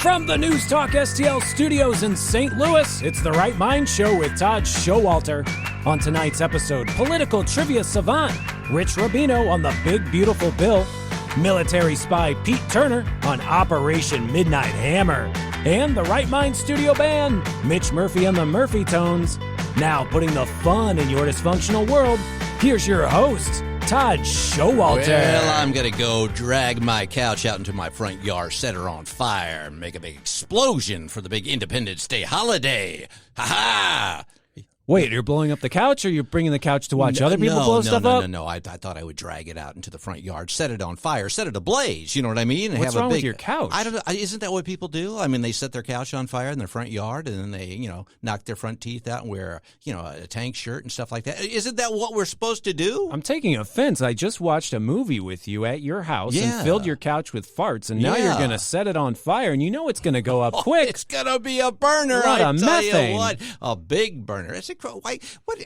From the News Talk STL studios in St. Louis, it's the Right Mind Show with Todd Showalter. On tonight's episode, political trivia savant Rich Rubino on the Big Beautiful Bill, military spy Pete Turner on Operation Midnight Hammer, and the Right Mind studio band, Mitch Murphy and the Murphy Tones. Now putting the fun in your dysfunctional world, here's your host, Todd Showalter. Well, I'm going to go drag my couch out into my front yard, set her on fire, and make a big explosion for the big Independence Day holiday. Ha-ha! Wait, you're blowing up the couch, or you're bringing the couch to watch other people blow stuff up? No. I thought I would drag it out into the front yard, set it on fire, set it ablaze. You know what I mean? And What's wrong with your couch? I don't know. Isn't that what people do? I mean, they set their couch on fire in their front yard, and then they, knock their front teeth out and wear, a tank shirt and stuff like that. Isn't that what we're supposed to do? I'm taking offense. I just watched a movie with you at your house and filled your couch with farts, and now you're going to set it on fire, and you know it's going to go up quick. It's going to be a burner. A lot of methane. You what, a big burner. What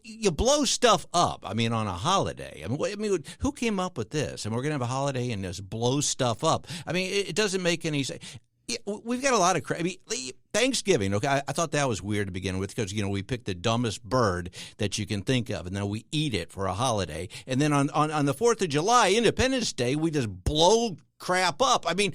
you blow stuff up? I mean, on a holiday. I mean, who came up with this? And we're going to have a holiday and just blow stuff up. I mean, it doesn't make any sense. We've got a lot of Thanksgiving. Okay, I thought that was weird to begin with because we pick the dumbest bird that you can think of, and then we eat it for a holiday. And then on the 4th of July, Independence Day, we just blow crap up. I mean,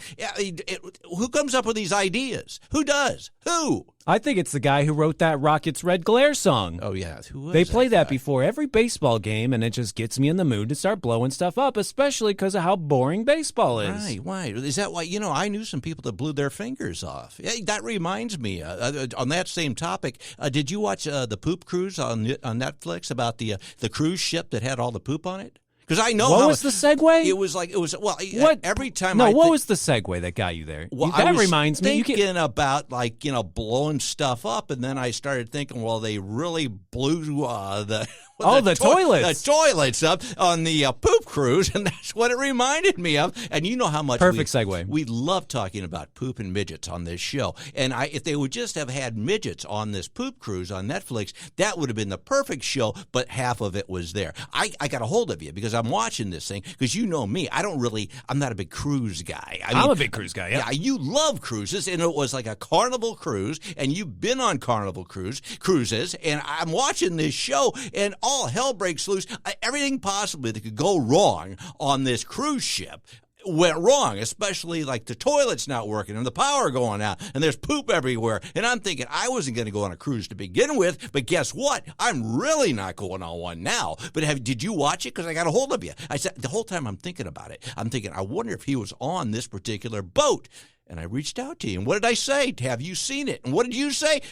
who comes up with these ideas? Who does? Who? I think it's the guy who wrote that Rockets Red Glare song. Oh, yeah. Who was They play that guy? before every baseball game, and it just gets me in the mood to start blowing stuff up, especially because of how boring baseball is. Right. Is that why, I knew some people that blew their fingers off. Yeah, that reminds me, on that same topic, did you watch the Poop Cruise on Netflix about the cruise ship that had all the poop on it? Because I know what was the segue? It was every time. What was the segue that got you there? Well, that reminds me. Thinking about blowing stuff up, and then I started thinking, well, they really blew the toilets. The toilets up on the poop cruise, and that's what it reminded me of. And you know how much segue. We love talking about poop and midgets on this show. And if they would just have had midgets on this poop cruise on Netflix, that would have been the perfect show. But half of it was there. I got a hold of you because I'm watching this thing because you know me. I'm not a big cruise guy. I'm a big cruise guy. Yeah, you love cruises, and it was like a Carnival cruise, and you've been on Carnival cruises, and I'm watching this show, and all hell breaks loose. Everything possibly that could go wrong on this cruise ship went wrong, especially like the toilet's not working and the power going out and there's poop everywhere. And I'm thinking I wasn't going to go on a cruise to begin with, but guess what? I'm really not going on one now. But did you watch it? Because I got a hold of you. I said the whole time I'm thinking about it, I'm thinking, I wonder if he was on this particular boat. And I reached out to you. And what did I say? Have you seen it? And what did you say?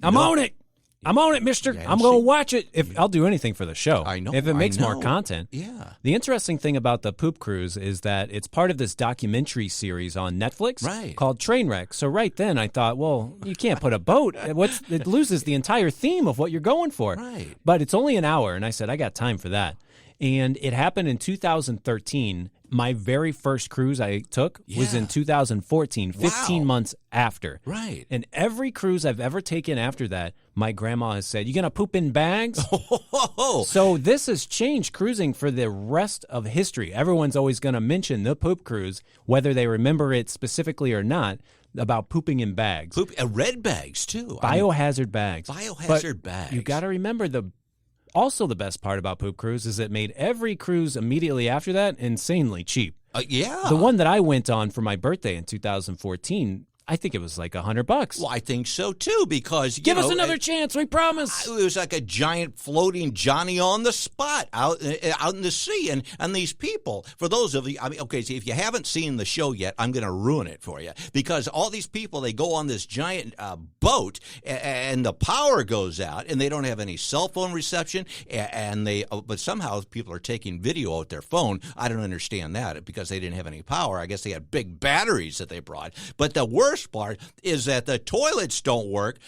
I'm on it. I'm on it, mister. I'm going to watch it. I'll do anything for the show. I know. If it makes more content. Yeah. The interesting thing about the Poop Cruise is that it's part of this documentary series on Netflix called Trainwreck. So right then I thought, well, you can't put a boat. It loses the entire theme of what you're going for. Right. But it's only an hour, and I said, I got time for that. And it happened in 2013. My very first cruise I took was in 2014, 15 months after. Right. And every cruise I've ever taken after that, my grandma has said, you going to poop in bags? So this has changed cruising for the rest of history. Everyone's always going to mention the poop cruise, whether they remember it specifically or not, about pooping in bags. Red bags, too. Biohazard bags. Bags. You got to remember also, the best part about Poop Cruise is it made every cruise immediately after that insanely cheap. The one that I went on for my birthday in 2014, I think it was like $100. Well, I think so, too, because, Give us another chance, we promise. It was like a giant floating Johnny on the spot out in the sea. And these people, for those of you, see, if you haven't seen the show yet, I'm going to ruin it for you. Because all these people, they go on this giant boat, and the power goes out, and they don't have any cell phone reception, but somehow people are taking video out their phone. I don't understand that, because they didn't have any power. I guess they had big batteries that they brought. But the worst part is that the toilets don't work.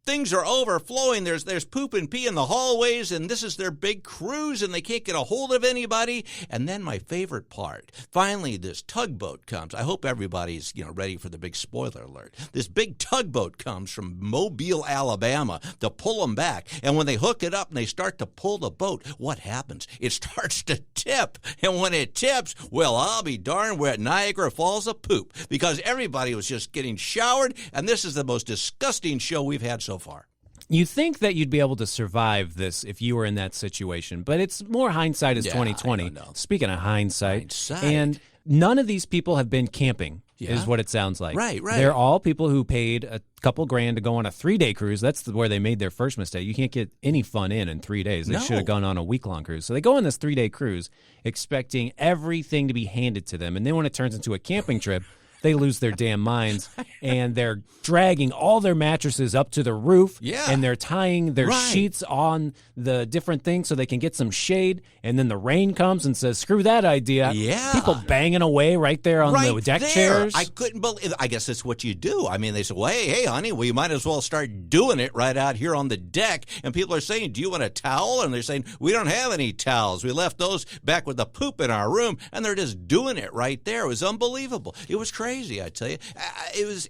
things are overflowing. There's poop and pee in the hallways, and this is their big cruise, and they can't get a hold of anybody. And then my favorite part, finally this tugboat comes. I hope everybody's ready for the big spoiler alert. This big tugboat comes from Mobile, Alabama to pull them back. And when they hook it up and they start to pull the boat, what happens? It starts to tip. And when it tips, well, I'll be darned, we're at Niagara Falls of poop, because everybody was just getting showered, and this is the most disgusting show we've had so far. You think that you'd be able to survive this if you were in that situation, but it's more hindsight is 2020. I don't know. Speaking of hindsight, and none of these people have been camping. Is what it sounds like. Right. They're all people who paid a couple grand to go on a 3-day cruise. That's where they made their first mistake. You can't get any fun in 3 days. They should have gone on a week-long cruise. So they go on this 3-day cruise expecting everything to be handed to them. And then when it turns into a camping trip, they lose their damn minds, and they're dragging all their mattresses up to the roof, and they're tying their sheets on the different things so they can get some shade, and then the rain comes and says, screw that idea. Yeah. People banging away right there on the deck chairs. I couldn't believe I guess that's what you do. I mean, they said, well, hey, honey, well, you might as well start doing it right out here on the deck. And people are saying, do you want a towel? And they're saying, we don't have any towels. We left those back with the poop in our room. And they're just doing it right there. It was unbelievable. It was crazy, I tell you. It was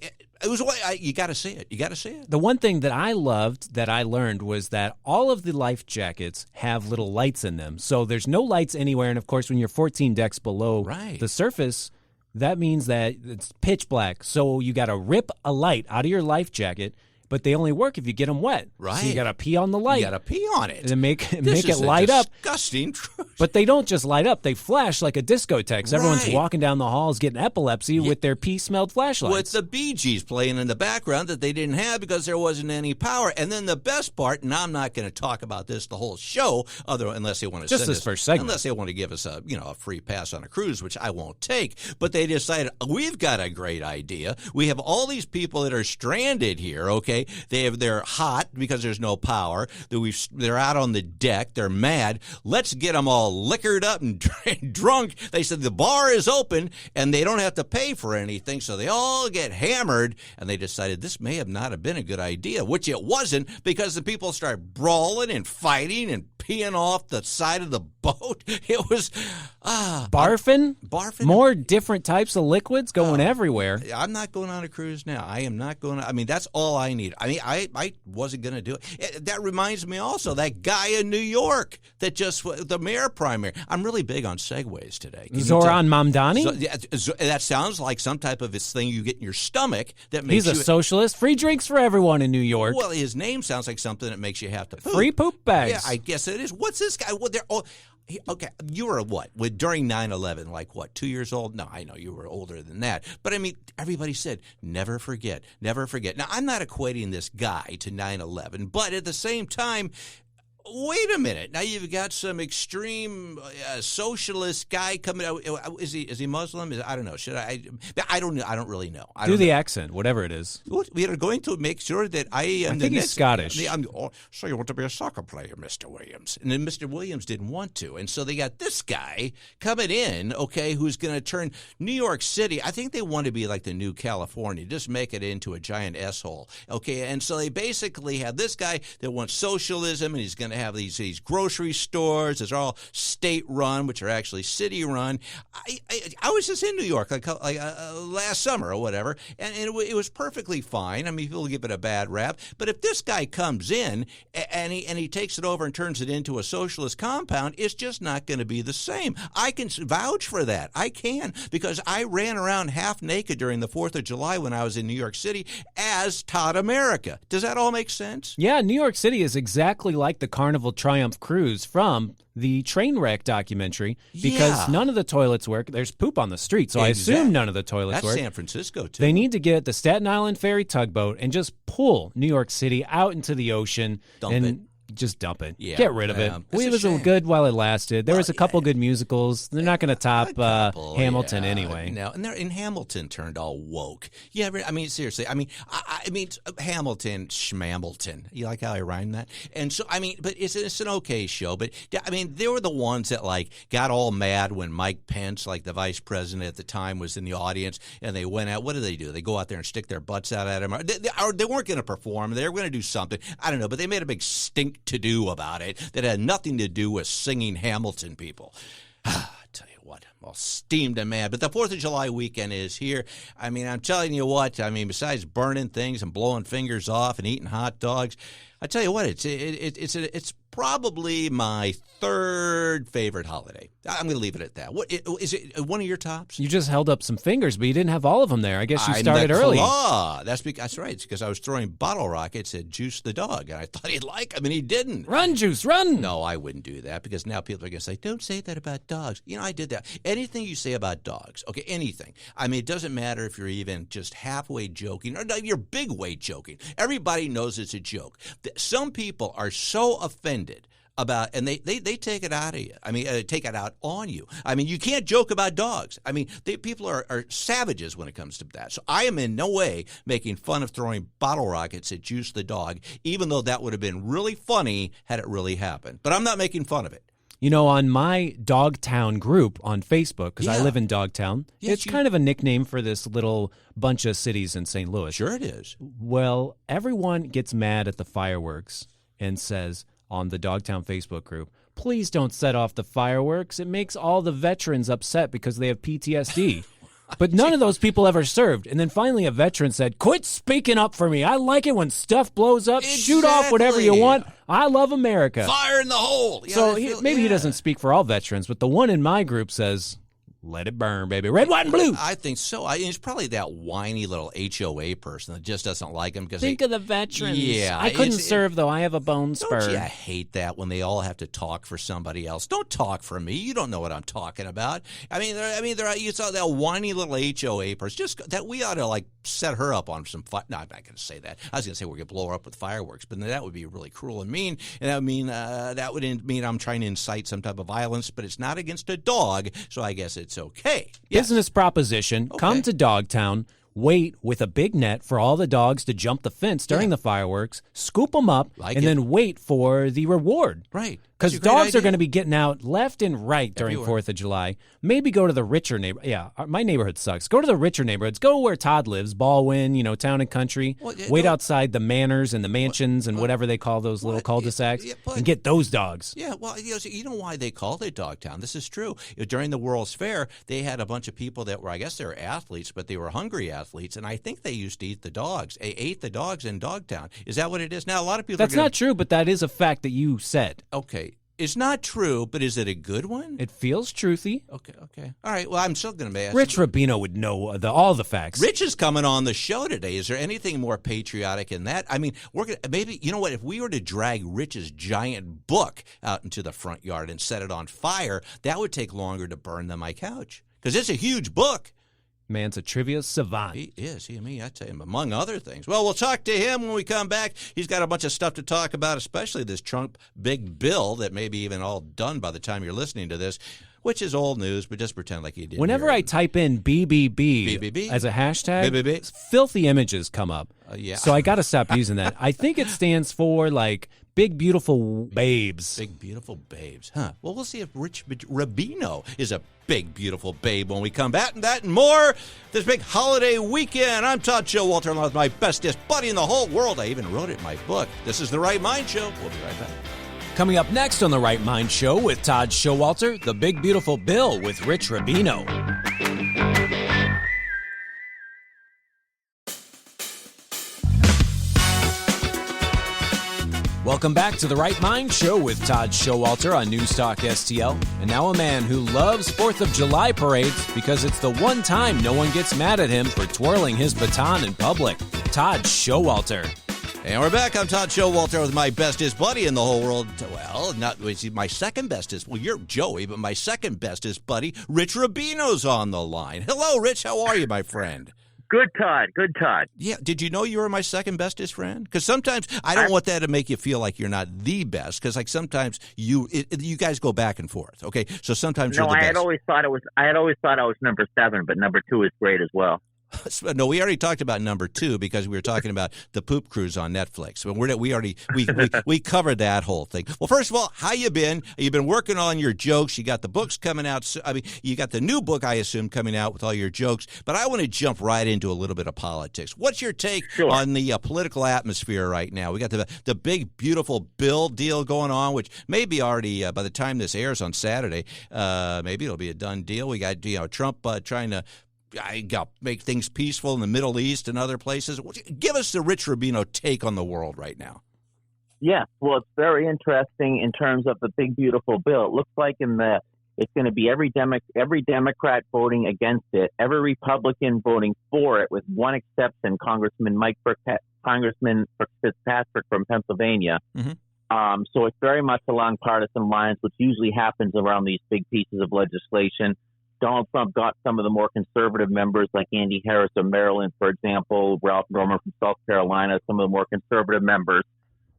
you got to see it. You got to see it. The one thing that I loved that I learned was that all of the life jackets have little lights in them. So there's no lights anywhere. And, of course, when you're 14 decks below the surface, that means that it's pitch black. So you got to rip a light out of your life jacket, but they only work if you get them wet. Right. So you got to pee on the light. You got to pee on it. And make it light up. Disgusting. But they don't just light up. They flash like a discotheque. So everyone's walking down the halls getting epilepsy with their pee-smelled flashlights. With the Bee Gees playing in the background that they didn't have because there wasn't any power. And then the best part, and I'm not going to talk about this the whole show, unless they want to just send this us, first segment. Unless they want to give us a free pass on a cruise, which I won't take. But they decided, we've got a great idea. We have all these people that are stranded here, okay? They're hot because there's no power. They're out on the deck. They're mad. Let's get them all liquored up and drunk. They said the bar is open and they don't have to pay for anything. So they all get hammered, and they decided this may have not have been a good idea, which it wasn't, because the people start brawling and fighting and peeing off the side of the boat. It was barfing. More different types of liquids going everywhere. I'm not going on a cruise now. I am not going to. I mean, that's all I need. I mean, I wasn't going to do it. That reminds me also, that guy in New York that just, the mayor primary. I'm really big on segues today. Zoran Mamdani? That sounds like some type of this thing you get in your stomach that makes He's a socialist. Free drinks for everyone in New York. Well, his name sounds like something that makes you have to poop. Free poop bags. Yeah, I guess it is. What's this guy? Well, okay, you were what? During 9/11, like what, 2 years old? No, I know you were older than that. But, I mean, everybody said, never forget, never forget. Now, I'm not equating this guy to 9/11, but at the same time, wait a minute. Now you've got some extreme socialist guy coming out. Is he Muslim? I don't know. Should I don't know. I don't really know. Do the accent, whatever it is. We are going to make sure that I am. I think he's Scottish. So you want to be a soccer player, Mr. Williams? And then Mr. Williams didn't want to, and so they got this guy coming in, okay, who's going to turn New York City. I think they want to be like the new California, just make it into a giant S-hole, okay? And so they basically have this guy that wants socialism, and he's going to have these grocery stores. They're all state-run, which are actually city-run. I was just in New York like last summer or whatever, and it was perfectly fine. I mean, people give it a bad rap, but if this guy comes in and he takes it over and turns it into a socialist compound, it's just not going to be the same. I can vouch for that. I can, because I ran around half naked during the 4th of July when I was in New York City as Todd America. Does that all make sense? Yeah, New York City is exactly like the Carnival Triumph cruise from the Trainwreck documentary, because none of the toilets work. There's poop on the street, so I assume none of the toilets work. That's San Francisco, too. They need to get the Staten Island Ferry tugboat and just pull New York City out into the ocean. Dump it. just dump it. Yeah, Get rid of it. it's It was a shame. good while it lasted. There was a couple good musicals. They're not going to top Hamilton yeah. anyway. No, and Hamilton turned all woke. Yeah, I mean, seriously. I mean, Hamilton, Schmamilton. You like how I rhyme that? And so, I mean, but it's an okay show. But I mean, they were the ones that like got all mad when Mike Pence, like the vice president at the time, was in the audience, and they went out. What do? They go out there and stick their butts out at him. They weren't going to perform. They were going to do something. I don't know, but they made a big stink to do about it that had nothing to do with singing Hamilton, people. I tell you what, I'm all steamed and mad. But the 4th of July weekend is here. I mean, I'm telling you what. I mean, besides burning things and blowing fingers off and eating hot dogs, I tell you what, it's probably my third favorite holiday. I'm going to leave it at that. What is it? One of your tops? You just held up some fingers, but you didn't have all of them there. I guess you I'm started the early. Claw. That's right. It's because I was throwing bottle rockets at Juice the dog, and I thought he'd like them, and he didn't. Run, Juice, run! No, I wouldn't do that because now people are going to say, don't say that about dogs. You know, I did that. Anything you say about dogs, okay, anything. I mean, it doesn't matter if you're even just halfway joking or you're big way joking. Everybody knows it's a joke. Some people are so offended about, and they take it out of you. I mean, take it out on you. I mean, you can't joke about dogs. I mean, people are savages when it comes to that. So I am in no way making fun of throwing bottle rockets at Juice the dog, even though that would have been really funny had it really happened. But I'm not making fun of it. You know, on my Dogtown group on Facebook, because I live in Dogtown, it's kind of a nickname for this little bunch of cities in St. Louis. Sure it is. Well, everyone gets mad at the fireworks and says on the Dogtown Facebook group, please don't set off the fireworks. It makes all the veterans upset because they have PTSD. But none of those people ever served. And then finally a veteran said, quit speaking up for me. I like it when stuff blows up. Exactly. Shoot off whatever you want. I love America. Fire in the hole. Yeah, so maybe he doesn't speak for all veterans, but the one in my group says, let it burn, baby. Red, white, and blue. I think so. It's probably that whiny little HOA person that just doesn't like him because think of the veterans. Yeah, I couldn't serve though. I have a bone spur. Don't you hate that when they all have to talk for somebody else? Don't talk for me. You don't know what I'm talking about. You saw that whiny little HOA person. Just that we ought to like set her up on some. No, I'm not going to say that. I was going to say we're going to blow her up with fireworks, but that would be really cruel and mean. And that would mean I'm trying to incite some type of violence. But it's not against a dog, so I guess it's okay. Yes. Business proposition, come to Dogtown, wait with a big net for all the dogs to jump the fence during the fireworks, scoop them up, then wait for the reward. Right. Because dogs are going to be getting out left and right during 4th of July. Maybe go to the richer neighborhood. Yeah, my neighborhood sucks. Go to the richer neighborhoods. Go where Todd lives, Baldwin, Town and Country. Wait outside the manors and the mansions and whatever they call those little cul-de-sacs and get those dogs. Yeah, well, you know why they called it Dogtown? This is true. During the World's Fair, they had a bunch of people that were, I guess they were athletes, but they were hungry athletes, and I think they used to eat the dogs. They ate the dogs in Dogtown. Is that what it is? Now, a lot of people That's not true, but that is a fact that you said. Okay. It's not true, but is it a good one? It feels truthy. Okay. All right, well, I'm still going to ask. Rich Rubino would know all the facts. Rich is coming on the show today. Is there anything more patriotic than that? I mean, maybe, you know what, if we were to drag Rich's giant book out into the front yard and set it on fire, that would take longer to burn than my couch. Because it's a huge book. Man's a trivia savant. He is. He and me, I tell you, among other things. Well, we'll talk to him when we come back. He's got a bunch of stuff to talk about, especially this Trump big bill that may be even all done by the time you're listening to this, which is old news, but just pretend like you didn't. Whenever I type in BBB as a hashtag, filthy images come up. So I got to stop using that. I think it stands for like big, beautiful babes. Big, beautiful babes. Huh. Well, we'll see if Rich Rubino is a big, beautiful babe when we come back. And that and more this big holiday weekend. I'm Todd Showalter, along with my bestest buddy in the whole world. I even wrote it in my book. This is The Right Mind Show. We'll be right back. Coming up next on The Right Mind Show with Todd Showalter, The Big Beautiful Bill with Rich Rubino. Welcome back to The Right Mind Show with Todd Showalter on News Talk STL. And now a man who loves 4th of July parades because it's the one time no one gets mad at him for twirling his baton in public. Todd Showalter. And we're back. I'm Todd Showalter with my bestest buddy in the whole world. Well, not my second bestest. Well, you're Joey, but my second bestest buddy, Rich Rubino's on the line. Hello, Rich. How are you, my friend? Good, Todd. Good, Todd. Yeah. Did you know you were my second bestest friend? Because sometimes I don't want that to make you feel like you're not the best. Because like sometimes you guys go back and forth. Okay. So sometimes you're the best. I had always thought I was number 7, but number 2 is great as well. No, we already talked about number 2 because we were talking about the poop cruise on Netflix. We covered that whole thing. Well, first of all, how you been? You've been working on your jokes. You got the books coming out. I mean, you got the new book, I assume, coming out with all your jokes. But I want to jump right into a little bit of politics. What's your take on the political atmosphere right now? We got the big, beautiful bill deal going on, which may be already by the time this airs on Saturday. Maybe it'll be a done deal. We got Trump trying to make things peaceful in the Middle East and other places. Give us the Rich Rubino take on the world right now. Yeah, well, it's very interesting in terms of the big, beautiful bill. It looks like it's going to be every Democrat voting against it, every Republican voting for it, with one exception, Congressman Fitzpatrick from Pennsylvania. Mm-hmm. So it's very much along partisan lines, which usually happens around these big pieces of legislation. Donald Trump got some of the more conservative members like Andy Harris of Maryland, for example, Ralph Norman from South Carolina, some of the more conservative members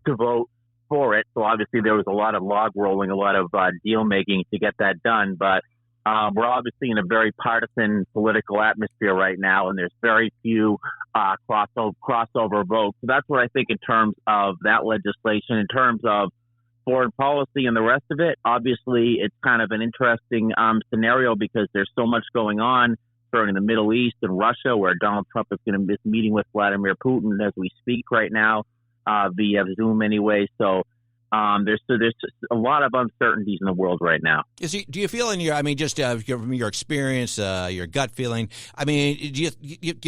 to vote for it. So obviously there was a lot of log rolling, a lot of deal making to get that done. But we're obviously in a very partisan political atmosphere right now, and there's very few crossover votes. So that's what I think in terms of that legislation. In terms of foreign policy and the rest of it, obviously it's kind of an interesting scenario because there's so much going on in the Middle East and Russia, where Donald Trump is going to be meeting with Vladimir Putin as we speak right now via Zoom anyway. So there's a lot of uncertainties in the world right now. Do you feel from your experience, your gut feeling, I mean, do you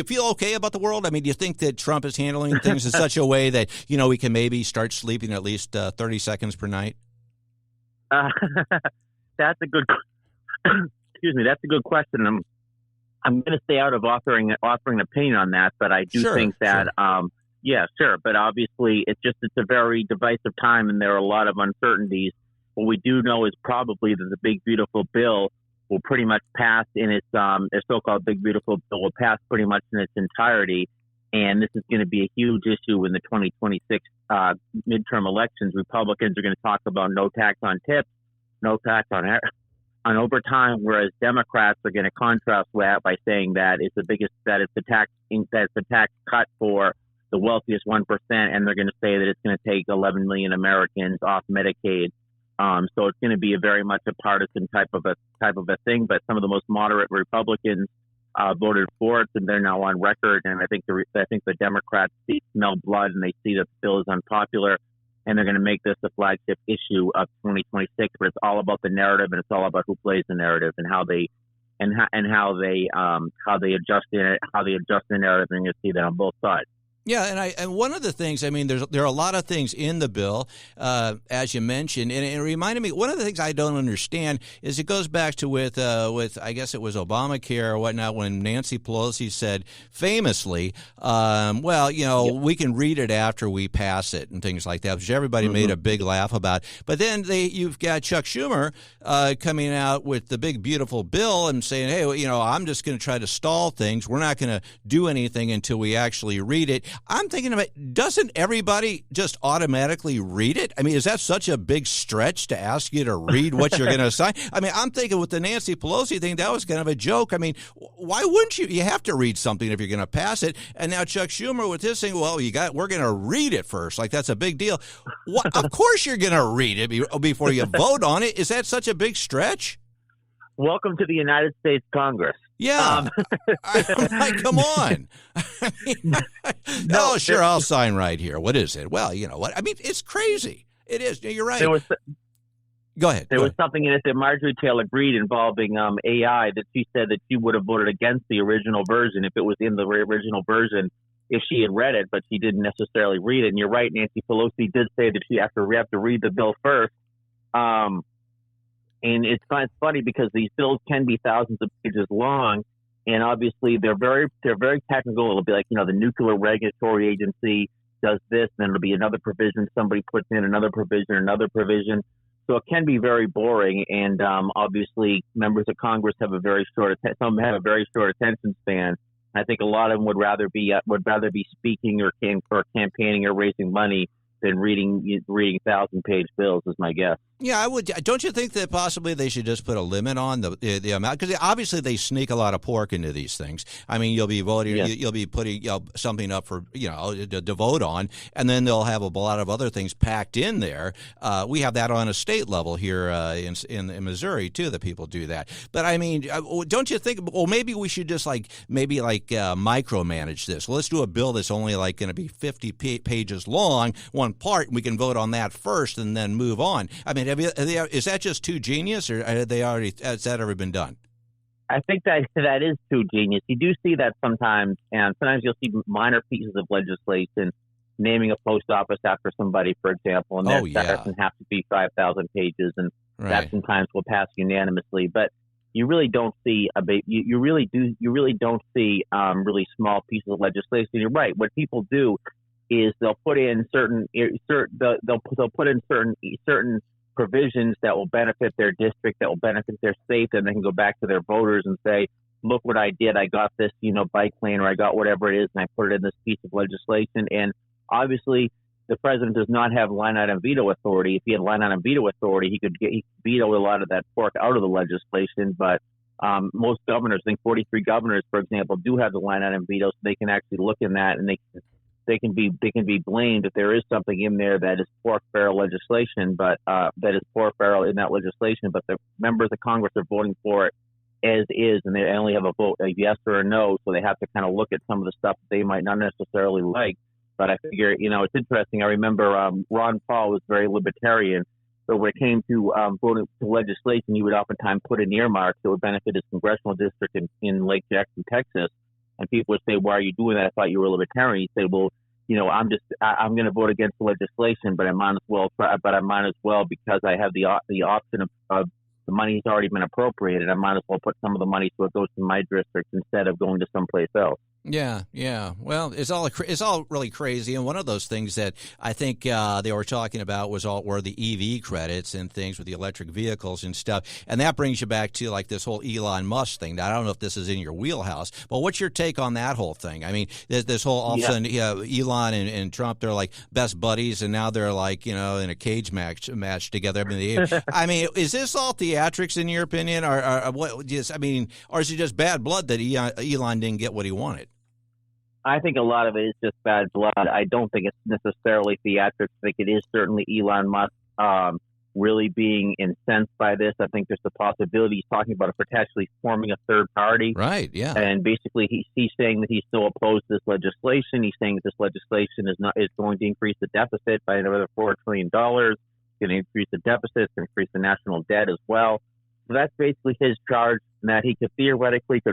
feel okay about the world? I mean, do you think that Trump is handling things in such a way that, we can maybe start sleeping at least 30 seconds per night? That's a good, excuse me, that's a good question. I'm going to stay out of offering an opinion on that, but I do think that, yeah, sure. But obviously it's a very divisive time and there are a lot of uncertainties. What we do know is probably that the big, beautiful bill will pretty much pass in its so-called big, beautiful bill will pass pretty much in its entirety. And this is going to be a huge issue in the 2026 midterm elections. Republicans are going to talk about no tax on tips, no tax on overtime, whereas Democrats are going to contrast that by saying that it's a tax cut for the wealthiest 1%, and they're going to say that it's going to take 11 million Americans off Medicaid. So it's going to be a very much a partisan type of a thing. But some of the most moderate Republicans voted for it, and they're now on record. And I think the Democrats smell blood and they see that the bill is unpopular, and they're going to make this a flagship issue of 2026. But it's all about the narrative, and it's all about who plays the narrative and how they adjust the narrative. And you see that on both sides. Yeah, and one of the things, I mean, there are a lot of things in the bill, as you mentioned, and it reminded me, one of the things I don't understand is it goes back to with I guess it was Obamacare or whatnot, when Nancy Pelosi said famously, we can read it after we pass it and things like that, which everybody made a big laugh about. But then you've got Chuck Schumer coming out with the big, beautiful bill and saying, hey, I'm just going to try to stall things. We're not going to do anything until we actually read it. I'm thinking about, doesn't everybody just automatically read it? I mean, is that such a big stretch to ask you to read what you're going to sign? I mean, I'm thinking with the Nancy Pelosi thing, that was kind of a joke. I mean, why wouldn't you? You have to read something if you're going to pass it. And now Chuck Schumer with his thing, we're going to read it first. Like, that's a big deal. Of course you're going to read it before you vote on it. Is that such a big stretch? Welcome to the United States Congress. Yeah. I'm like, come on. Sure, I'll sign right here. What is it? Well, you know what? I mean, it's crazy. It is. You're right. Go ahead. There was something in it that Marjorie Taylor Greene involving AI that she said that she would have voted against the original version if it was in the original version if she had read it, but she didn't necessarily read it. And you're right, Nancy Pelosi did say that we have to read the bill first. And it's funny because these bills can be thousands of pages long, and obviously they're very technical. It'll be like, the Nuclear Regulatory Agency does this, and then it'll be another provision. Somebody puts in another provision. So it can be very boring, and obviously members of Congress have some have a very short attention span. I think a lot of them would rather be speaking or campaigning or raising money than reading 1,000-page bills, is my guess. Yeah, I would. Don't you think that possibly they should just put a limit on the amount? Because obviously they sneak a lot of pork into these things. I mean, you'll be voting, you'll be putting something up for to vote on, and then they'll have a lot of other things packed in there. We have that on a state level here in Missouri too. That people do that. But I mean, don't you think? Well, maybe we should just micromanage this. Well, let's do a bill that's only like going to be 50 pages long, one part, and we can vote on that first and then move on. I mean, is that just too genius, or has that ever been done? I think that is too genius. You do see that sometimes, and sometimes you'll see minor pieces of legislation naming a post office after somebody, for example, and that doesn't have to be 5,000 pages, and that sometimes will pass unanimously. But you really don't see you really don't see really small pieces of legislation. You're right. What people do is they'll put in certain provisions that will benefit their district, that will benefit their state, and they can go back to their voters and say, look what I did. I got this, bike lane, or I got whatever it is, and I put it in this piece of legislation. And obviously, the president does not have line item veto authority. If he had line item veto authority, he could veto a lot of that pork out of the legislation. But most governors, I think 43 governors, for example, do have the line item veto, so they can actually look in that, and they can be blamed if there is something in there that is pork barrel legislation, but that is pork barrel in that legislation, but the members of Congress are voting for it as is, and they only have a vote, a yes or a no, so they have to kind of look at some of the stuff that they might not necessarily like. But I figure, it's interesting. I remember Ron Paul was very libertarian, so when it came to voting for legislation, he would oftentimes put in earmarks that would benefit his congressional district in Lake Jackson, Texas. And people would say, "Why are you doing that? I thought you were a libertarian." He'd say, "Well, I'm going to vote against the legislation, but I might as well because I have the option of the money's already been appropriated. I might as well put some of the money so it goes to my district instead of going to someplace else." Yeah. Well, it's all really crazy, and one of those things that I think they were talking about were the EV credits and things with the electric vehicles and stuff, and that brings you back to like this whole Elon Musk thing. Now, I don't know if this is in your wheelhouse, but what's your take on that whole thing? I mean, this whole all of a sudden Elon and Trump, they're like best buddies, and now they're like in a cage match together. I mean, is this all theatrics in your opinion, or what? Or is it just bad blood that Elon didn't get what he wanted? I think a lot of it is just bad blood. I don't think it's necessarily theatrics. I think it is certainly Elon Musk really being incensed by this. I think there's the possibility he's talking about potentially forming a third party. Right, yeah. And basically he's saying that he's still opposed to this legislation. He's saying that this legislation is going to increase the deficit by another $4 trillion. It's going to increase the deficit. It's going to increase the national debt as well. So that's basically his charge, and that he could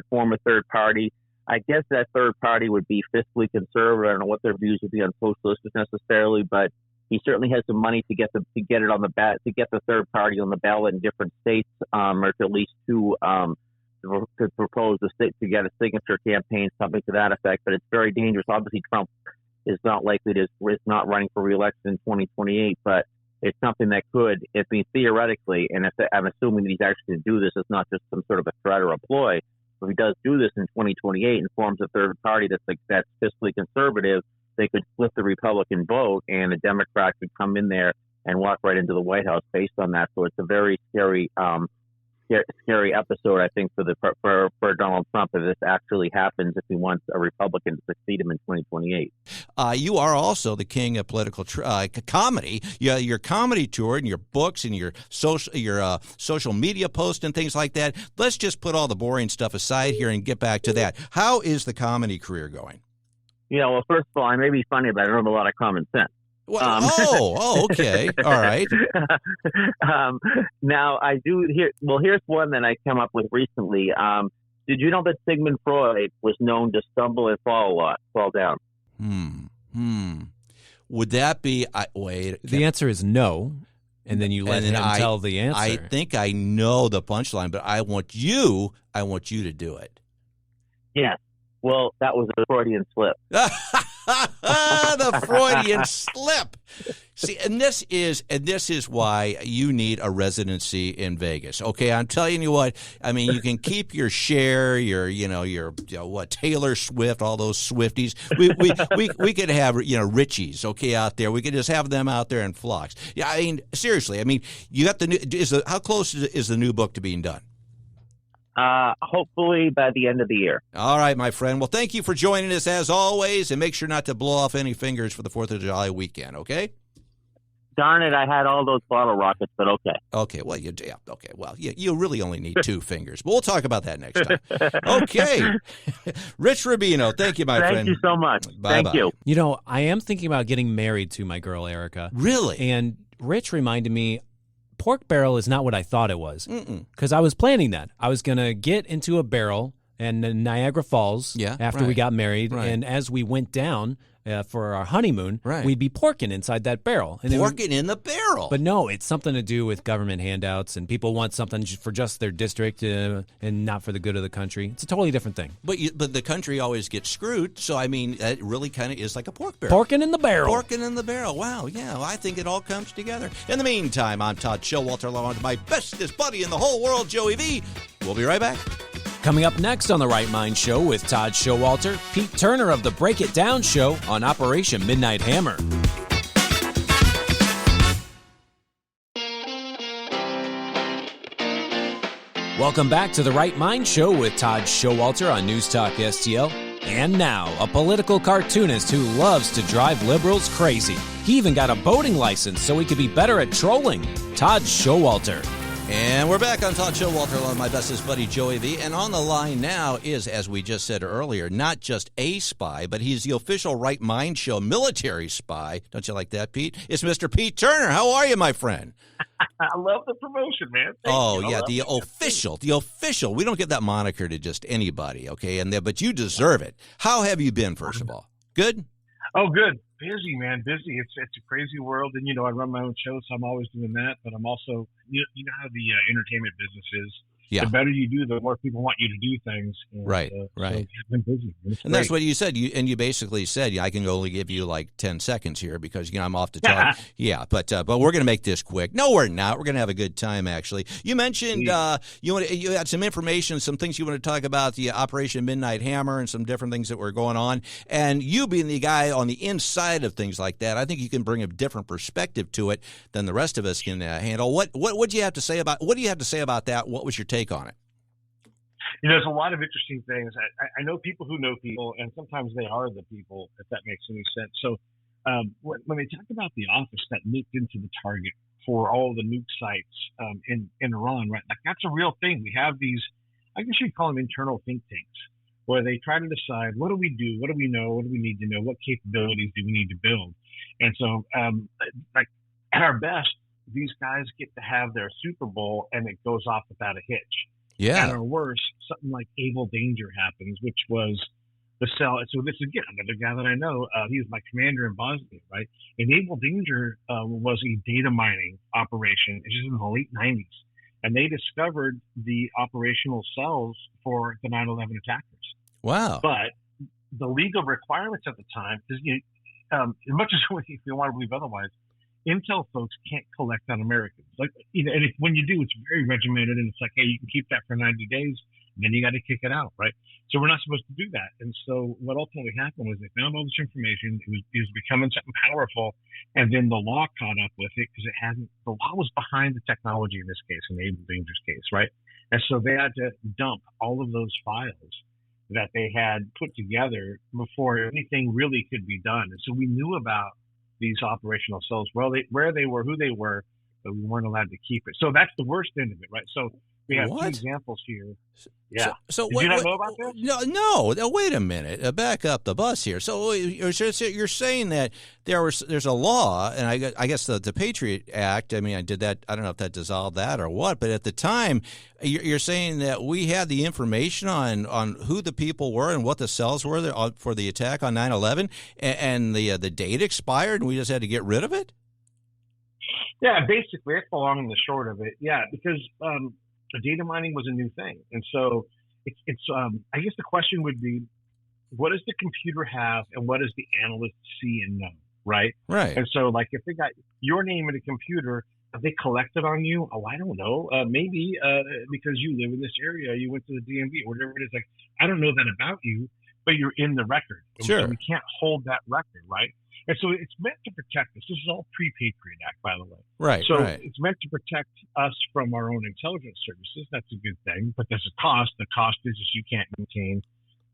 form a third party. I guess that third party would be fiscally conservative. I don't know what their views would be on socialism necessarily, but he certainly has some money to get the third party on the ballot in different states, or to at least two, to propose the state to get a signature campaign, something to that effect. But it's very dangerous. Obviously, Trump is not running for re-election in 2028, but it's something that could, theoretically, and I'm assuming that he's actually going to do this, it's not just some sort of a threat or a ploy. If he does do this in 2028 and forms a third party that's fiscally conservative, they could split the Republican vote, and a Democrat could come in there and walk right into the White House based on that. So it's a very scary episode, I think, for Donald Trump if this actually happens, if he wants a Republican to succeed him in 2028. You are also the king of political comedy. Your comedy tour and your books and your social media posts and things like that. Let's just put all the boring stuff aside here and get back to that. How is the comedy career going? Well, first of all, I may be funny, but I don't have a lot of common sense. Well, okay. All right. Now, I do hear. Well, here's one that I came up with recently. Did you know that Sigmund Freud was known to stumble and fall a lot, fall down? Would that be? Wait. The answer is no, and then you let him tell the answer. I think I know the punchline, but I want you to do it. Yes. Well, that was a Freudian slip. The Freudian slip. See, and this is why you need a residency in Vegas. Okay, I'm telling you what. I mean, you can keep your Cher, your Taylor Swift, all those Swifties. We could have Richies, okay, out there. We could just have them out there in flocks. Yeah, I mean, seriously. I mean, you got the new. How close is the new book to being done? Hopefully by the end of the year. All right, my friend. Well, thank you for joining us as always, and make sure not to blow off any fingers for the 4th of July weekend, okay? Darn it, I had all those bottle rockets, but okay. Okay, well, you really only need 2 fingers, but we'll talk about that next time. Okay. Rich Rubino, thank you, my friend. Thank you so much. Bye-bye. Thank you. You know, I am thinking about getting married to my girl, Erica. Really? And Rich reminded me, pork barrel is not what I thought it was. Because I was planning that. I was going to get into a barrel in Niagara Falls after we got married. Right. And as we went down for our honeymoon, we'd be porking inside that barrel. And porking in the barrel? But no, it's something to do with government handouts, and people want something for just their district and not for the good of the country. It's a totally different thing. But the country always gets screwed, so, I mean, it really kind of is like a pork barrel. Porking in the barrel. Porking in the barrel. Wow, yeah, well, I think it all comes together. In the meantime, I'm Todd Showalter, along with my bestest buddy in the whole world, Joey V. We'll be right back. Coming up next on The Right Mind Show with Todd Showalter, Pete Turner of the Break It Down Show on Operation Midnight Hammer. Welcome back to The Right Mind Show with Todd Showalter on News Talk STL. And now, a political cartoonist who loves to drive liberals crazy. He even got a boating license so he could be better at trolling. Todd Showalter. And we're back on Todd Showalter along with my bestest buddy Joey V. And on the line now is, as we just said earlier, not just a spy, but he's the official Right Mind Show military spy. Don't you like that, Pete? It's Mr. Pete Turner. How are you, my friend? I love the promotion, man. Thank you. Yeah, the official. We don't give that moniker to just anybody, okay? But you deserve it. How have you been, first of all? Good? Oh, good. Busy, man. Busy. It's a crazy world, and I run my own show, so I'm always doing that. But I'm also, you know how the entertainment business is. Yeah. The better you do, the more people want you to do things. And, right. So I've been busy. And that's what you said. You basically said, I can only give you like 10 seconds here because I'm off to talk. Yeah, but we're going to make this quick. No, we're not. We're going to have a good time. Actually, you mentioned you had some information, some things you want to talk about, the Operation Midnight Hammer, and some different things that were going on. And you being the guy on the inside of things like that, I think you can bring a different perspective to it than the rest of us can handle. What do you have to say about that? What was your take on it? There's a lot of interesting things. I know people who know people, and sometimes they are the people, if that makes any sense. So when they talk about the office that looked into the target for all the nuke sites in Iran, right? Like, that's a real thing. We have these, I guess you'd call them internal think tanks, where they try to decide, what do we do? What do we know? What do we need to know? What capabilities do we need to build? And so, like, at our best, these guys get to have their Super Bowl, and it goes off without a hitch. Yeah. And or worse, something like Able Danger happens, which was the cell. So this is, again, another guy that I know. He was my commander in Bosnia, right? And Able Danger was a data mining operation. It's just in the late 90s. And they discovered the operational cells for the 9/11 attackers. Wow. But the legal requirements at the time, because as much as we want to believe otherwise, Intel folks can't collect on Americans. Like, and when you do, it's very regimented, and it's like, hey, you can keep that for 90 days, and then you got to kick it out, right? So we're not supposed to do that. And so what ultimately happened was they found all this information. It was becoming something powerful, and then the law caught up with it because the law was behind the technology in this case, in Able Danger's case, right? And so they had to dump all of those files that they had put together before anything really could be done. And so we knew about these operational cells, where they were, who they were, but we weren't allowed to keep it. So that's the worst end of it, right? So we have two examples here. Yeah. So Did you not know about this? No. Wait a minute. Back up the bus here. So you're saying that there's a law, and I guess the Patriot Act. I mean, I don't know if that dissolved that or what, but at the time, you're saying that we had the information on who the people were and what the cells were for the attack on 9/11, and the date expired, and we just had to get rid of it. Yeah, basically, that's the long and the short of it. Yeah, because data mining was a new thing, and so it's I guess the question would be, what does the computer have, and what does the analyst see and know, right? Right. And so, like, if they got your name in a computer, have they collected on you? Oh, I don't know. Maybe because you live in this area, you went to the DMV or whatever it is. Like, I don't know that about you, but you're in the record. Sure. And we can't hold that record, right? And so it's meant to protect us. This is all pre-Patriot Act, by the way. Right. So right. it's meant to protect us from our own intelligence services. That's a good thing. But there's a cost. The cost is you can't maintain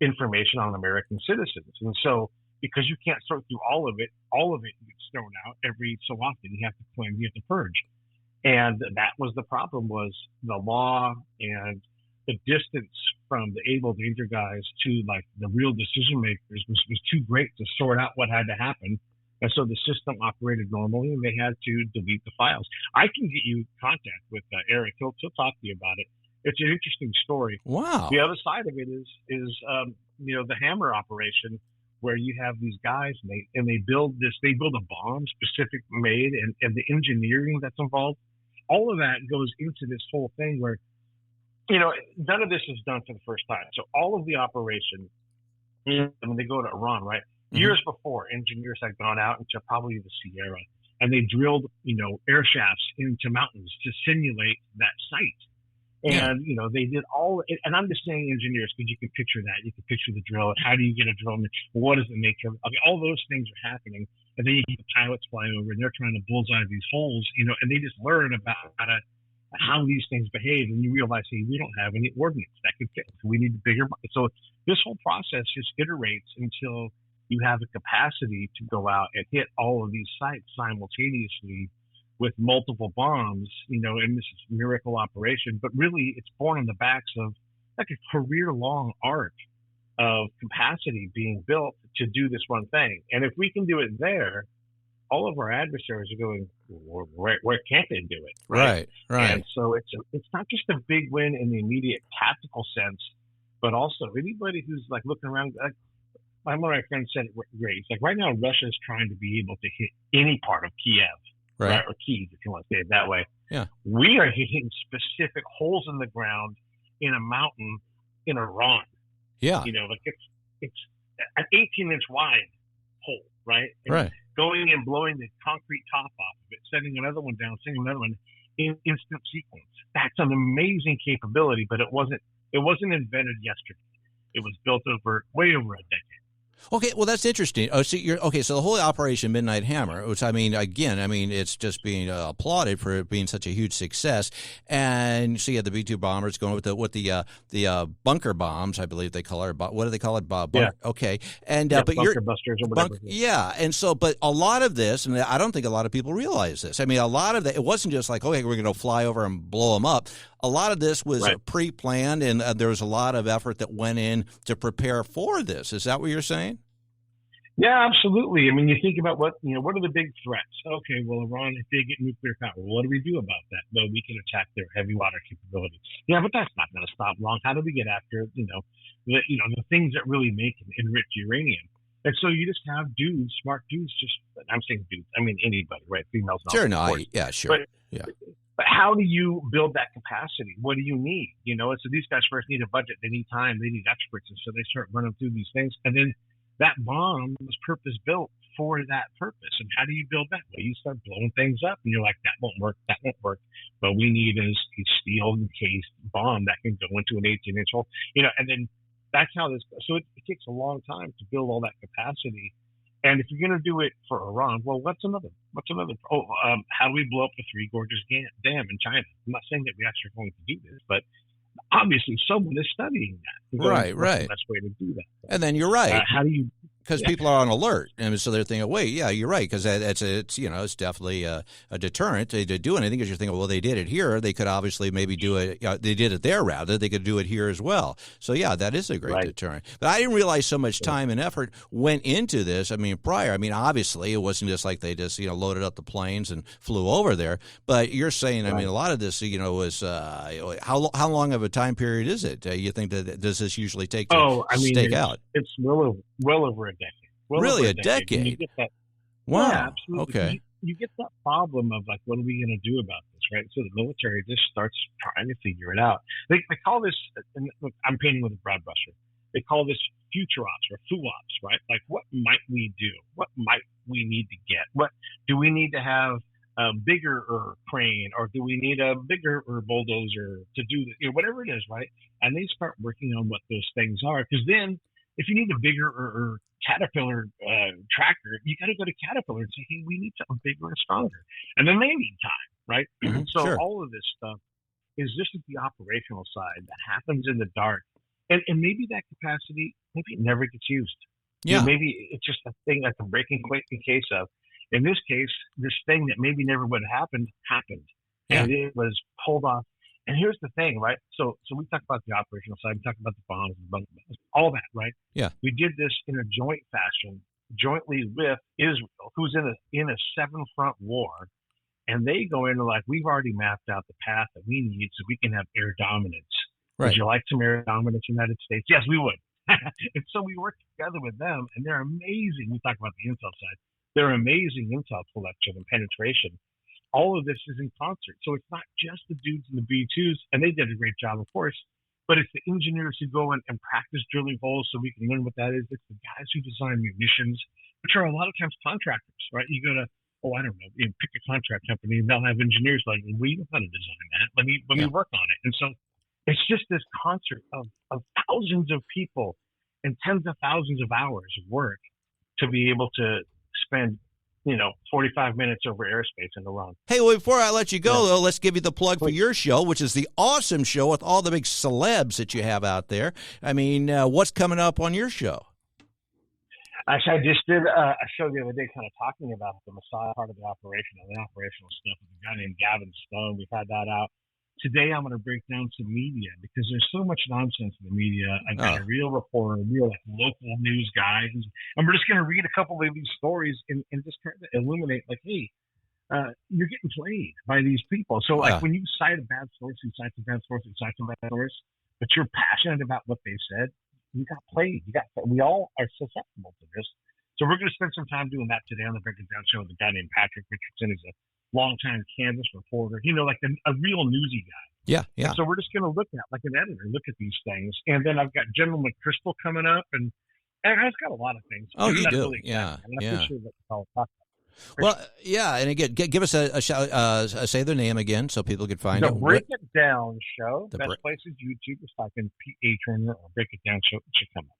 information on American citizens. And so because you can't sort through all of it gets thrown out every so often. You have to claim, you have to purge. And that was the problem, was the law and the distance from the able danger guys to like the real decision makers was too great to sort out what had to happen. And so the system operated normally and they had to delete the files. I can get you contact with Eric. He'll talk to you about it. It's an interesting story. Wow. The other side of it is the Hammer operation, where you have these guys and they build a bomb specific made and the engineering that's involved. All of that goes into this whole thing where, none of this is done for the first time. So all of the operation, when they go to Iran, right? Mm-hmm. Years before, engineers had gone out into probably the Sierra and they drilled, air shafts into mountains to simulate that site. And, they did all, and I'm just saying engineers, because you can picture that. You can picture the drill. How do you get a drill? What does it make? All those things are happening. And then you get the pilots fly over and they're trying to bullseye these holes, and they just learn about how these things behave. And you realize, hey, we don't have any ordnance that could fit. So we need bigger. So this whole process just iterates until you have a capacity to go out and hit all of these sites simultaneously with multiple bombs, and this is a miracle operation, but really it's born on the backs of like a career-long arc of capacity being built to do this one thing. And if we can do it there, all of our adversaries are going, where can't they do it? Right. And so it's not just a big win in the immediate tactical sense, but also anybody who's like looking around. One of my friends said it great. It's like right now Russia is trying to be able to hit any part of Kiev. Right. Or keys, if you want to say it that way. Yeah. We are hitting specific holes in the ground in a mountain in Iran. Yeah. Like it's an 18-inch wide hole, right? And right. Going and blowing the concrete top off of it, sending another one down, sending another one in instant sequence. That's an amazing capability, but it wasn't invented yesterday. It was built way over a decade. Okay, well, that's interesting. Oh, so so the whole Operation Midnight Hammer, which it's just being applauded for it being such a huge success. And so you had the B-2 bombers going with the bunker bombs, I believe they call it. What do they call it? Yeah. Okay, and but bunker busters or whatever. And so, but a lot of this, and I don't think a lot of people realize this. I mean, a lot of that, it wasn't just like, okay, we're going to fly over and blow them up. A lot of this was pre-planned, and there was a lot of effort that went in to prepare for this. Is that what you're saying? Yeah, absolutely. I mean, you think about what are the big threats? Okay, well, Iran, if they get nuclear power, what do we do about that? Well, we can attack their heavy water capability. Yeah, but that's not going to stop long. How do we get after, the things that really make and enrich uranium? And so you just have smart dudes, I'm saying dudes, I mean anybody, right? Females. Sure, sure. But how do you build that capacity? What do you need? So these guys first need a budget. They need time. They need experts. And so they start running through these things. And then that bomb was purpose built for that purpose. And how do you build that? Well, you start blowing things up and you're like, that won't work. What we need is a steel encased bomb that can go into an 18-inch hole, and then that's how this goes. So it takes a long time to build all that capacity. And if you're going to do it for Iran, well, what's another? How do we blow up the Three Gorges Dam in China? I'm not saying that we actually are going to do this, but obviously someone is studying that. Right. What's the best way to do that? And then you're right. How do you? Because people are on alert, and so they're thinking, "Wait, yeah, you're right." Because it's definitely a deterrent to do anything. Because you're thinking, well, they did it here; they could obviously maybe do it. They did it there, rather they could do it here as well. So yeah, that is a great deterrent. But I didn't realize so much time and effort went into this. I mean, obviously, it wasn't just like they just loaded up the planes and flew over there. But you're saying, I mean, a lot of this, was how long of a time period is it? You think that does this usually take to stake out? It's well over a decade. Really, a decade? You get that, wow. Yeah, absolutely. Okay. You get that problem of like, what are we going to do about this, right? So the military just starts trying to figure it out. They call this, and look, I'm painting with a broad brush here. They call this future ops or FUOPs, right? Like, what might we do? What might we we need to get? What do we need to have a bigger crane, or do we need a bigger bulldozer to do this? Whatever it is, right? And they start working on what those things are. Because then, if you need a bigger or Caterpillar tractor, you got to go to Caterpillar and say, hey, we need something bigger and stronger. And then they need time, right? So sure. all of this stuff is just the operational side that happens in the dark. And maybe that capacity, maybe it never gets used. Yeah. Maybe it's just a thing that's a breaking case of. In this case, this thing that maybe never would have happened. And it was pulled off. And here's the thing, right? So we talked about the operational side, we talked about the bombs, all that, right? Yeah. We did this in a joint fashion, jointly with Israel, who's in a 7-front war. And they go into we've already mapped out the path that we need so we can have air dominance. Right. Would you like some air dominance in the United States? Yes, we would. And so we work together with them, and they're amazing. We talk about the intel side. They're amazing intel collection and penetration. All of this is in concert. So it's not just the dudes in the B-2s, and they did a great job, of course, but it's the engineers who go in and practice drilling holes so we can learn what that is. It's the guys who design munitions, which are a lot of times contractors, right? You go to, I don't know, pick a contract company, and they'll have engineers like, we know how to design that. Let me work on it. And so it's just this concert of thousands of people and tens of thousands of hours of work to be able to spend 45 minutes over airspace in Iran. Hey, well, before I let you go, though, let's give you the plug for your show, which is the awesome show with all the big celebs that you have out there. I mean, what's coming up on your show? Actually, I just did a show the other day kind of talking about the Messiah part of the operational stuff with a guy named Gavin Stone. We've had that out. Today, I'm going to break down some media because there's so much nonsense in the media. I've got a real reporter, a real local news guy. And we're just going to read a couple of these stories and just kind of illuminate, hey, you're getting played by these people. So, when you cite a bad source, you cite a bad source, but you're passionate about what they said, you got played. We all are susceptible to this. So we're going to spend some time doing that today on the Break It Down show with a guy named Patrick Richardson. He's a longtime Kansas reporter, a real newsy guy. Yeah. And so we're just going to look at, like an editor, look at these things. And then I've got General McChrystal coming up, and I've got a lot of things. Oh, you do? Really yeah. I'll talk about. Well, yeah, and again, give us a shout. Say their name again so people can find it. The Break It Down Show. Best place is YouTube. Just type in P.A. Turner or Break It Down Show. It should come up.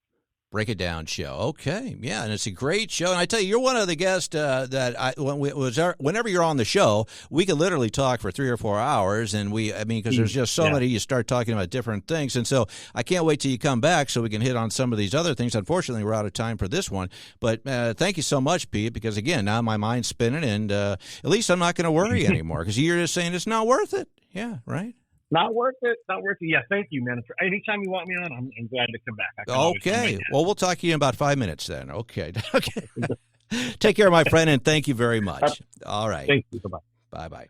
Break It Down show. Okay, yeah, and it's a great show. And I tell you, you're one of the guests whenever you're on the show, we could literally talk for 3 or 4 hours, and because there's just so many, you start talking about different things, and so I can't wait till you come back so we can hit on some of these other things. Unfortunately, we're out of time for this one, but thank you so much, Pete, because again, now my mind's spinning, and at least I'm not going to worry anymore because you're just saying it's not worth it. Yeah, right. Not worth it. Yeah, thank you, man. Anytime you want me on, I'm glad to come back. Okay. Well, we'll talk to you in about 5 minutes then. Okay. Take care, my friend, and thank you very much. All right. Thank you. Bye-bye. Bye-bye.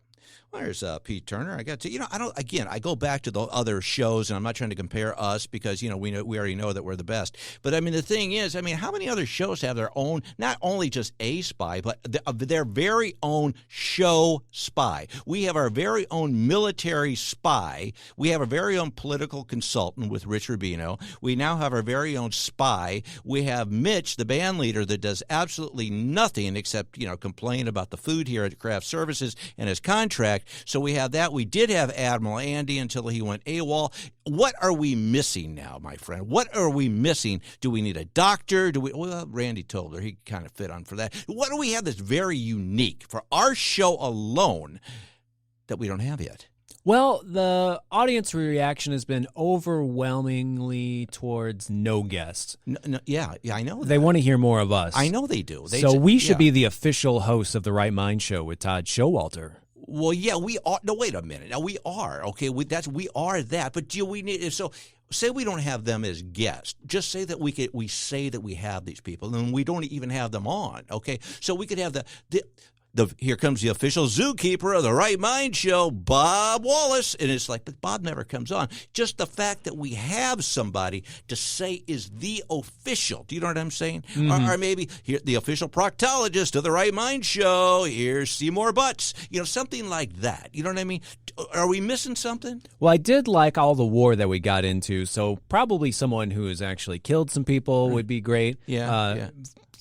There's Pete Turner. I got to, I go back to the other shows, and I'm not trying to compare us because, we already know that we're the best. But, the thing is, how many other shows have their own, not only just a spy, but their very own show spy? We have our very own military spy. We have our very own political consultant with Rich Rubino. We now have our very own spy. We have Mitch, the band leader, that does absolutely nothing except, complain about the food here at Craft Services and his contract. So we have that. We did have Admiral Andy until he went AWOL. What are we missing now, my friend? What are we missing? Do we need a doctor? Well, Randy told her he kind of fit on for that. What do we have that's very unique for our show alone that we don't have yet? Well, the audience reaction has been overwhelmingly towards no guests. No, yeah, I know that. They want to hear more of us. I know they do. We should be the official host of the Right Mind Show with Todd Showalter. Well, yeah, we are. No, wait a minute. Now, we are. Okay, we are that. But do we need – so say we don't have them as guests. Just say that we say that we have these people, and we don't even have them on, okay? So we could have here comes the official zookeeper of the Right Mind Show, Bob Wallace. And it's like, but Bob never comes on. Just the fact that we have somebody to say is the official. Do you know what I'm saying? Mm-hmm. Or maybe here, the official proctologist of the Right Mind Show. Here's Seymour Butts. Something like that. You know what I mean? Are we missing something? Well, I did like all the war that we got into. So probably someone who has actually killed some people would be great. Yeah.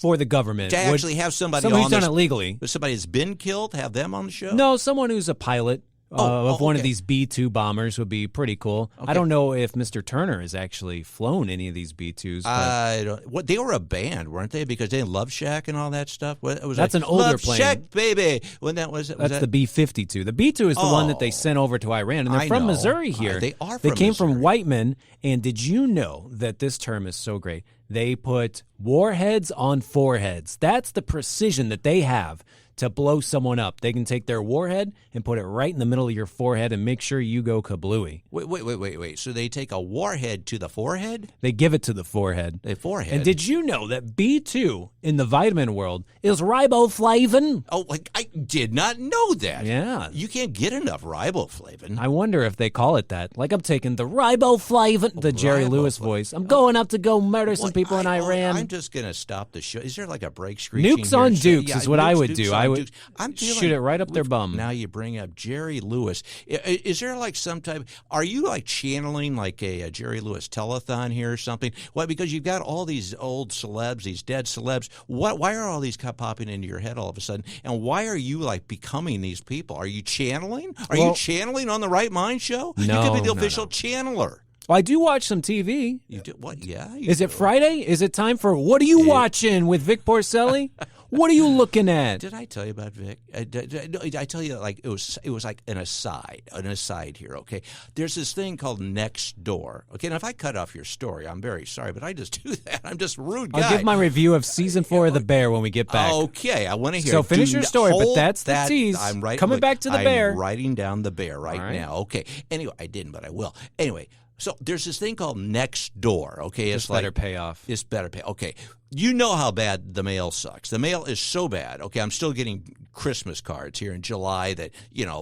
for the government. To actually have somebody who's on done it legally. Somebody that's been killed, have them on the show? No, someone who's a pilot. Of one okay. of these B-2 bombers would be pretty cool. Okay. I don't know if Mr. Turner has actually flown any of these B-2s. I don't. What they were a band, weren't they? Because they had Love Shack and all that stuff. It was That's like, an older Love plane. Shack, baby. When that was That's the B-52. The B-2 is the one that they sent over to Iran, and they're from know. Missouri here. They are. They came Missouri. from Whiteman, and did you know that this term is so great? They put warheads on foreheads. That's the precision that they have to blow someone up. They can take their warhead and put it right in the middle of your forehead and make sure you go kablooey. Wait. So they take a warhead to the forehead? They give it to the forehead. The forehead. And did you know that B2 in the vitamin world is riboflavin? Oh, I did not know that. Yeah. You can't get enough riboflavin. I wonder if they call it that. Like I'm taking the riboflavin, the Jerry Lewis voice. I'm going up to go murder some people in Iran. I'm just going to stop the show. Is there like a break screeching Nukes here? on Dukes is what I would do. I would I'm shoot it right up their bum. Now you bring up Jerry Lewis. Is there like some type? Are you like channeling like a Jerry Lewis telethon here or something? Well, because you've got all these old celebs, these dead celebs. Why are all these popping into your head all of a sudden? And why are you like becoming these people? Are you channeling? Are you channeling on the Right Mind show? No, you could be the official channeler. Well, I do watch some TV. You do what? Yeah. Is it Friday? Is it time for What Are You Watching with Vic Porcelli? What are you looking at? Did I tell you about Vic? Did I tell you like it was like an aside here. Okay, there's this thing called Next Door. Okay, now if I cut off your story, I'm very sorry, but I just do that. I'm just a rude guy. I'll give my review of season 4 of The Bear when we get back. Okay, I want to hear. So finish your story, but that's the that, tease. I'm right. Coming back to The Bear. I'm writing down The Bear right now. Okay. Anyway, I didn't, but I will. Anyway. So there's this thing called Next Door, okay? It's better payoff. It's better pay. Okay. You know how bad the mail sucks. The mail is so bad. Okay, I'm still getting Christmas cards here in July that,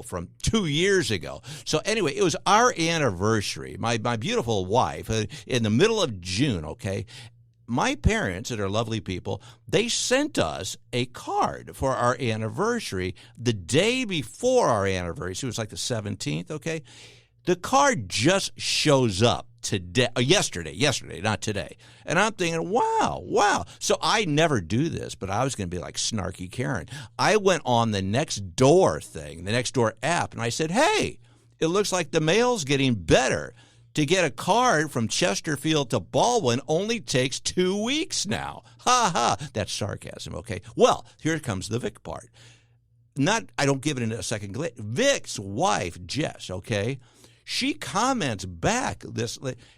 from 2 years ago. So anyway, it was our anniversary. My beautiful wife, in the middle of June, okay? My parents, that are lovely people, they sent us a card for our anniversary the day before our anniversary. It was like the 17th, okay? The card just shows up yesterday, not today. And I'm thinking, wow. So I never do this, but I was going to be like snarky Karen. I went on the Next Door thing, the Next Door app, and I said, hey, it looks like the mail's getting better. To get a card from Chesterfield to Baldwin only takes 2 weeks now. Ha ha. That's sarcasm, okay? Well, here comes the Vic part. I don't give it in a second. Vic's wife, Jess, okay? She comments back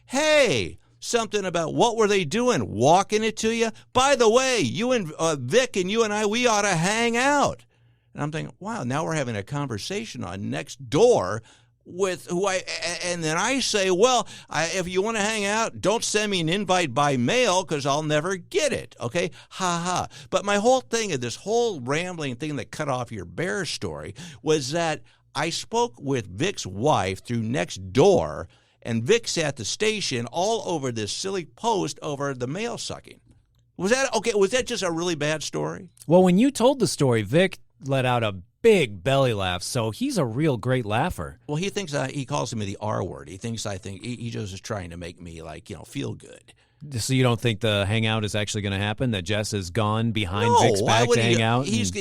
hey, something about what were they doing, walking it to you? By the way, you and Vic and you and I, we ought to hang out. And I'm thinking, wow, now we're having a conversation on Next Door with and then I say, well, if you want to hang out, don't send me an invite by mail because I'll never get it, okay? Ha ha. But my whole thing of this whole rambling thing that cut off your bear story was that I spoke with Vic's wife through Next Door, and Vic's at the station all over this silly post over the mail sucking. Was that okay? Was that just a really bad story? Well, when you told the story, Vic let out a big belly laugh, so he's a real great laugher. Well, he thinks he calls me the R word. He thinks he just is trying to make me feel good. So you don't think the hangout is actually going to happen? That Jess has gone behind No, Vic's back to hang out? He's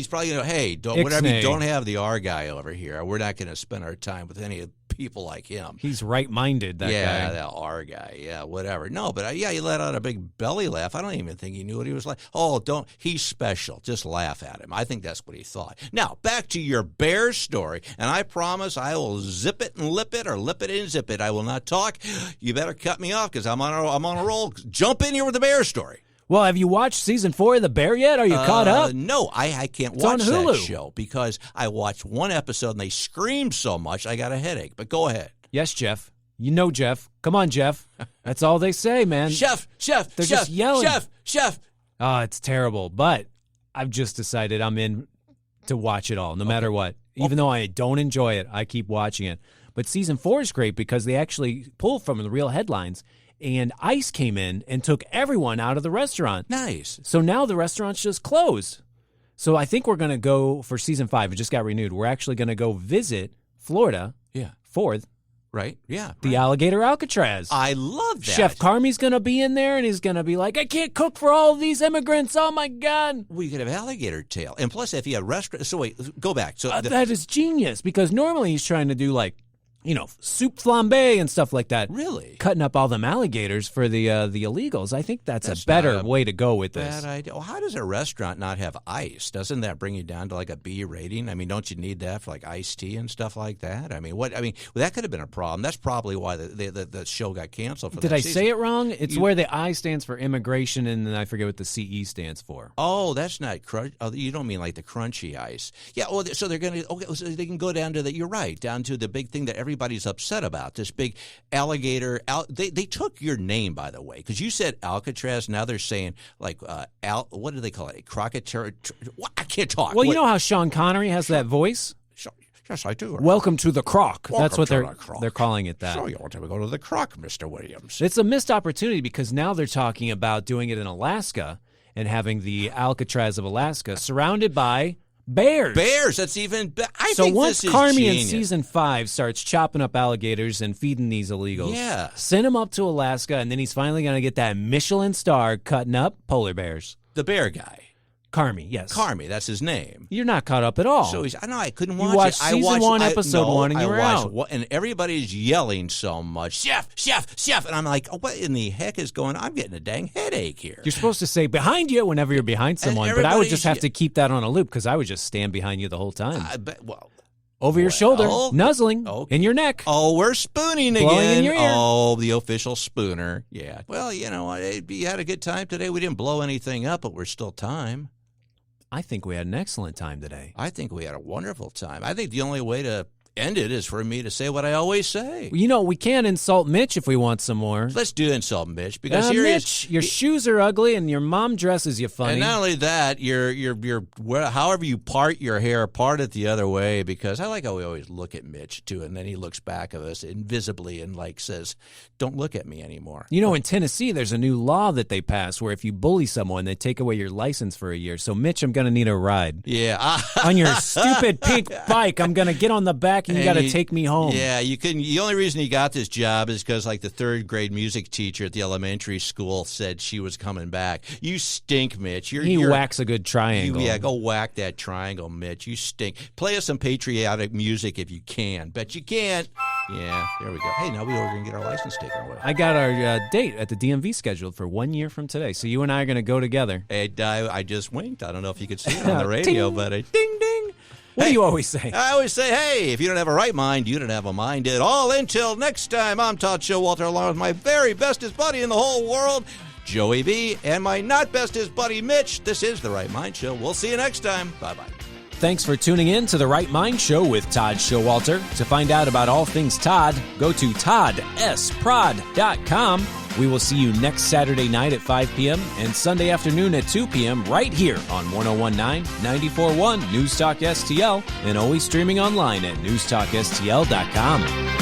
probably going to, hey, don't have the R guy over here. We're not going to spend our time with any people like him. He's right-minded, that guy. Yeah, that R guy. Yeah, whatever. No, but he let out a big belly laugh. I don't even think he knew what he was like. Oh, he's special. Just laugh at him. I think that's what he thought. Now, back to your bear story, and I promise I will zip it and lip it or lip it and zip it. I will not talk. You better cut me off because I'm on a roll. Jump in here with the bear story. Well, have you watched season 4 of The Bear yet? Are you caught up? No, I can't watch that show because I watched one episode and they screamed so much I got a headache. But go ahead. Yes, Jeff. You know Jeff. Come on, Jeff. That's all they say, man. Chef. They're just yelling. Chef. Oh, it's terrible. But I've just decided I'm in to watch it all, no matter what. Even though I don't enjoy it, I keep watching it. But season 4 is great because they actually pull from the real headlines. And ICE came in and took everyone out of the restaurant. Nice. So now the restaurant's just closed. So I think we're going to go for season 5. It just got renewed. We're actually going to go visit Florida. Yeah. Right? Yeah. The alligator Alcatraz. I love that. Chef Carmy's going to be in there, and he's going to be like, I can't cook for all of these immigrants. Oh, my God. Well, you could have alligator tail. And plus, if you have restaurant... So wait, go back. So that is genius, because normally he's trying to do, like, soup flambe and stuff like that. Really? Cutting up all them alligators for the illegals. I think that's a better way to go with this. Bad idea. Well, how does a restaurant not have ice? Doesn't that bring you down to like a B rating? I mean, don't you need that for like iced tea and stuff like that? I mean, that could have been a problem. That's probably why the show got canceled. Did I say it wrong? It's where the I stands for immigration, and then I forget what the CE stands for. Oh, that's not crunch. Oh, you don't mean like the crunchy ice? Yeah. Oh, so they're going to. Okay, so they can go down to the. You're right. Down to the big thing that everybody's upset about, this big alligator. They took your name, by the way, because you said Alcatraz. Now they're saying like what do they call it? Crocodile. I can't talk. Well, you know how Sean Connery has that voice. Yes, I do. Welcome to the Croc. That's what they're calling it. That. So you want to go to the Croc, Mr. Williams? It's a missed opportunity, because now they're talking about doing it in Alaska and having the Alcatraz of Alaska surrounded by bears. Bears. That's even better. So once Carmy in season 5 starts chopping up alligators and feeding these illegals, send him up to Alaska, and then he's finally going to get that Michelin star cutting up polar bears. The bear guy. Carmy, yes. Carmy, that's his name. You're not caught up at all. So I know I couldn't watch it. You watched season 1, episode 1, and you were out. And everybody's yelling so much, Chef, Chef, Chef. And I'm like, what in the heck is going on? I'm getting a dang headache here. You're supposed to say behind you whenever you're behind someone, but I would just have to keep that on a loop, because I would just stand behind you the whole time. Over your shoulder, nuzzling in your neck. Oh, we're spooning blowing again. In your ear. Oh, the official spooner. Yeah. Well, you had a good time today. We didn't blow anything up, but we're still time. I think we had an excellent time today. I think we had a wonderful time. I think the only way to end it is for me to say what I always say. We can insult Mitch if we want some more. Let's do insult Mitch, because Mitch, your shoes are ugly and your mom dresses you funny. And not only that, you're however you part your hair, part it the other way, because I like how we always look at Mitch too, and then he looks back at us invisibly and like says, "Don't look at me anymore." In Tennessee, there's a new law that they passed where if you bully someone, they take away your license for a year. So Mitch, I'm going to need a ride. Yeah. On your stupid pink bike, I'm going to get on the back. And you got to take me home. Yeah, you couldn't. The only reason he got this job is because, like, the 3rd grade music teacher at the elementary school said she was coming back. You stink, Mitch. He whacks a good triangle. Yeah, go whack that triangle, Mitch. You stink. Play us some patriotic music if you can. Bet you can't. Yeah, there we go. Hey, now we're going to get our license taken away. I got our date at the DMV scheduled for 1 year from today. So you and I are going to go together. Hey, I just winked. I don't know if you could see it on the radio, but ding, ding. What do you always say? I always say, hey, if you don't have a right mind, you don't have a mind at all. Until next time, I'm Todd Showalter, along with my very bestest buddy in the whole world, Joey B., and my not bestest buddy, Mitch. This is The Right Mind Show. We'll see you next time. Bye-bye. Thanks for tuning in to The Right Mind Show with Todd Showalter. To find out about all things Todd, go to toddsprod.com. We will see you next Saturday night at 5 p.m. and Sunday afternoon at 2 p.m. right here on 101.9, 94.1 News Talk STL, and always streaming online at newstalkstl.com.